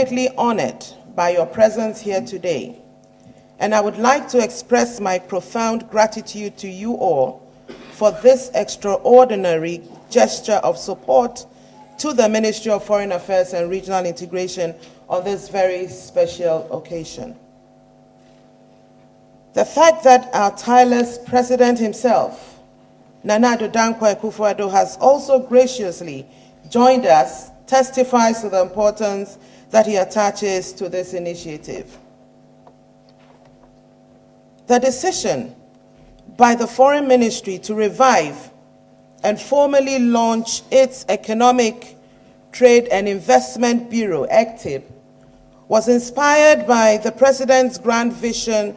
greatly honored by your presence here today, and I would like to express my profound gratitude to you all for this extraordinary gesture of support to the Ministry of Foreign Affairs and Regional Integration on this very special occasion. The fact that our tireless president himself, Nana Addo Dankwa Akufo-Addo, has also graciously joined us testifies to the importance that he attaches to this initiative. The decision by the Foreign Ministry to revive and formally launch its Economic, Trade and Investment Bureau, ECTIB, was inspired by the President's grand vision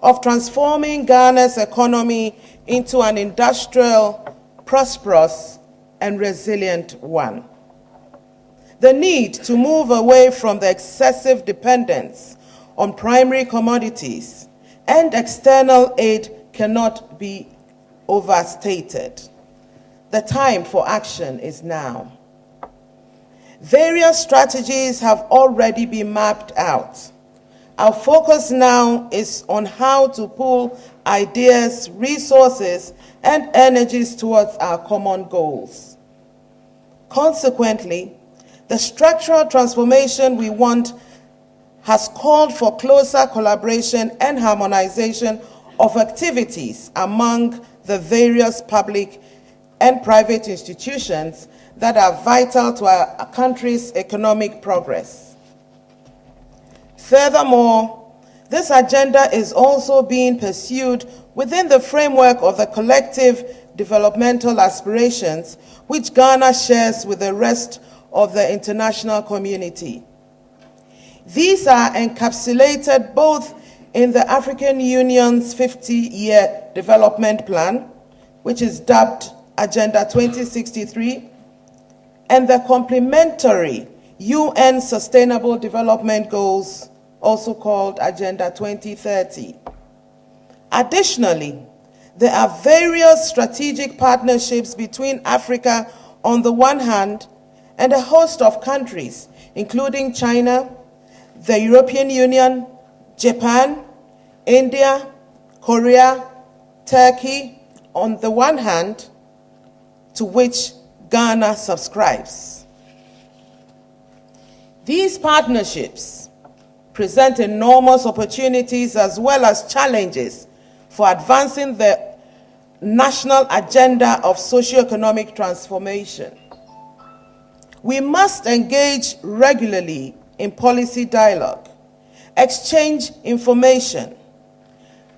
of transforming Ghana's economy into an industrial, prosperous, and resilient one. The need to move away from the excessive dependence on primary commodities and external aid cannot be overstated. The time for action is now. Various strategies have already been mapped out. Our focus now is on how to pool ideas, resources, and energies towards our common goals. Consequently, the structural transformation we want has called for closer collaboration and harmonization of activities among the various public and private institutions that are vital to our country's economic progress. Furthermore, this agenda is also being pursued within the framework of the collective developmental aspirations which Ghana shares with the rest of the international community. These are encapsulated both in the African Union's 50-year development plan, which is dubbed Agenda 2063, and the complementary UN Sustainable Development Goals, also called Agenda 2030. Additionally, there are various strategic partnerships between Africa on the one hand and a host of countries, including China, the European Union, Japan, India, Korea, Turkey, on the one hand, to which Ghana subscribes. These partnerships present enormous opportunities as well as challenges for advancing the national agenda of socio-economic transformation. We must engage regularly in policy dialogue, exchange information,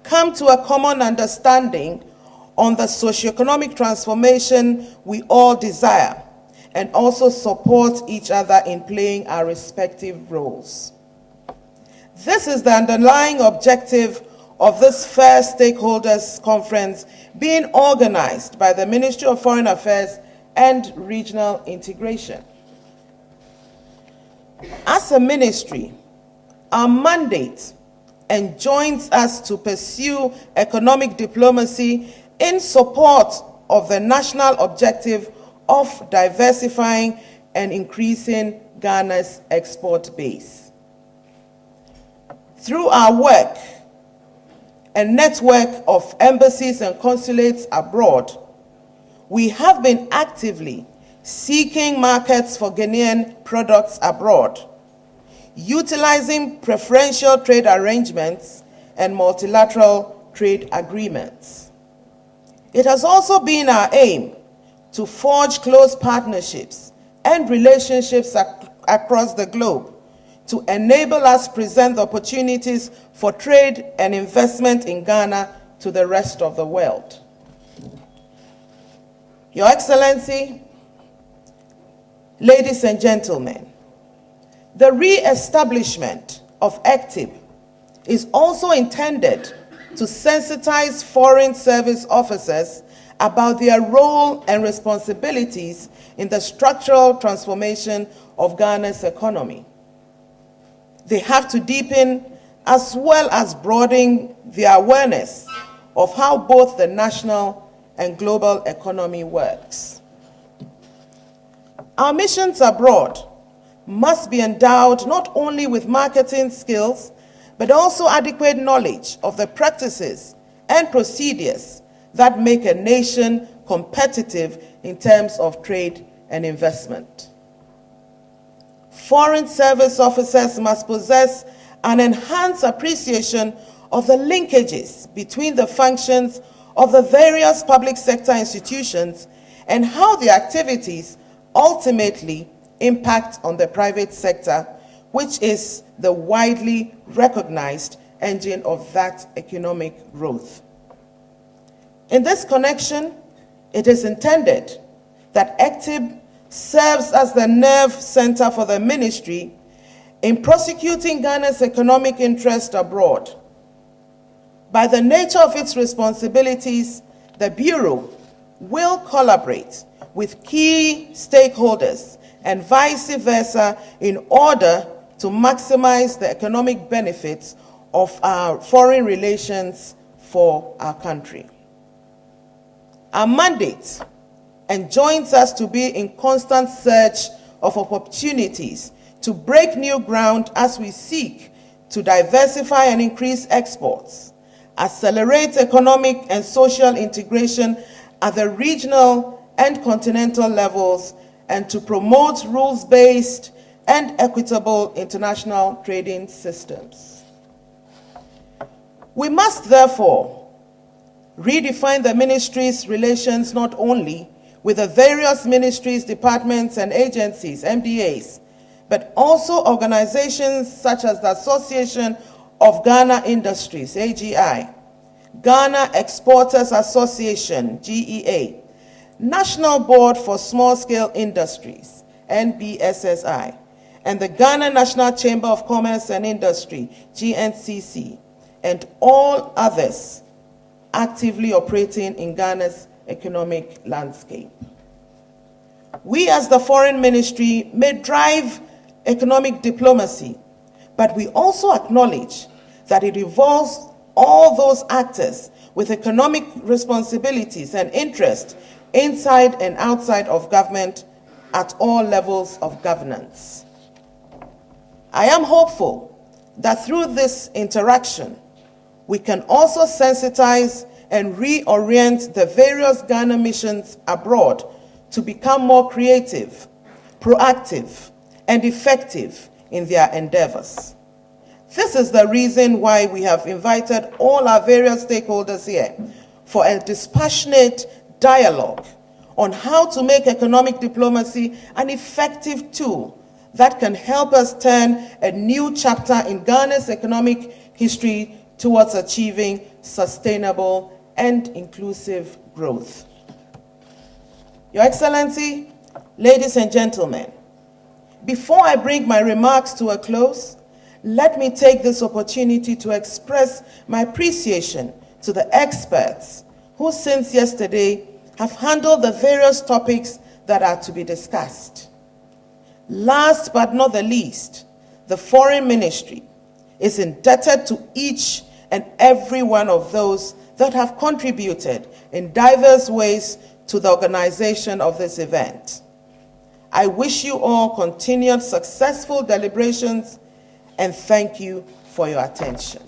come to a common understanding on the socio-economic transformation we all desire, and also support each other in playing our respective roles. This is the underlying objective of this first stakeholders conference being organized by the Ministry of Foreign Affairs and Regional Integration. As a ministry, our mandate enjoins us to pursue economic diplomacy in support of the national objective of diversifying and increasing Ghana's export base. Through our work and network of embassies and consulates abroad, we have been actively seeking markets for Ghanaian products abroad, utilizing preferential trade arrangements and multilateral trade agreements. It has also been our aim to forge close partnerships and relationships across the globe to enable us present the opportunities for trade and investment in Ghana to the rest of the world. Your Excellency, ladies and gentlemen, the re-establishment of ECTIB is also intended to sensitize foreign service officers about their role and responsibilities in the structural transformation of Ghana's economy. They have to deepen as well as broaden their awareness of how both the national and global economy works. Our missions abroad must be endowed not only with marketing skills, but also adequate knowledge of the practices and procedures that make a nation competitive in terms of trade and investment. Foreign service officers must possess an enhanced appreciation of the linkages between the functions of the various public sector institutions and how their activities ultimately impact on the private sector, which is the widely recognized engine of that economic growth. In this connection, it is intended that ECTIB serves as the nerve center for the ministry in prosecuting Ghana's economic interest abroad. By the nature of its responsibilities, the Bureau will collaborate with key stakeholders and vice versa in order to maximize the economic benefits of our foreign relations for our country. Our mandate enjoins us to be in constant search of opportunities to break new ground as we seek to diversify and increase exports, accelerate economic and social integration at the regional and continental levels, and to promote rules-based and equitable international trading systems. We must therefore redefine the ministry's relations not only with the various ministries, departments, and agencies, MDAs, but also organizations such as the Association of Ghana Industries, AGI, Ghana Exporters Association, GEA, National Board for Small-Scale Industries, NBSSI, and the Ghana National Chamber of Commerce and Industry, GNCC, and all others actively operating in Ghana's economic landscape. We as the Foreign Ministry may drive economic diplomacy, but we also acknowledge that it involves all those actors with economic responsibilities and interest inside and outside of government at all levels of governance. I am hopeful that through this interaction, we can also sensitize and reorient the various Ghana missions abroad to become more creative, proactive, and effective in their endeavors. This is the reason why we have invited all our various stakeholders here for a dispassionate dialogue on how to make economic diplomacy an effective tool that can help us turn a new chapter in Ghana's economic history towards achieving sustainable and inclusive growth. Your Excellency, ladies and gentlemen, before I bring my remarks to a close, let me take this opportunity to express my appreciation to the experts who since yesterday have handled the various topics that are to be discussed. Last but not the least, the Foreign Ministry is indebted to each and every one of those that have contributed in diverse ways to the organization of this event. I wish you all continued successful deliberations and thank you for your attention.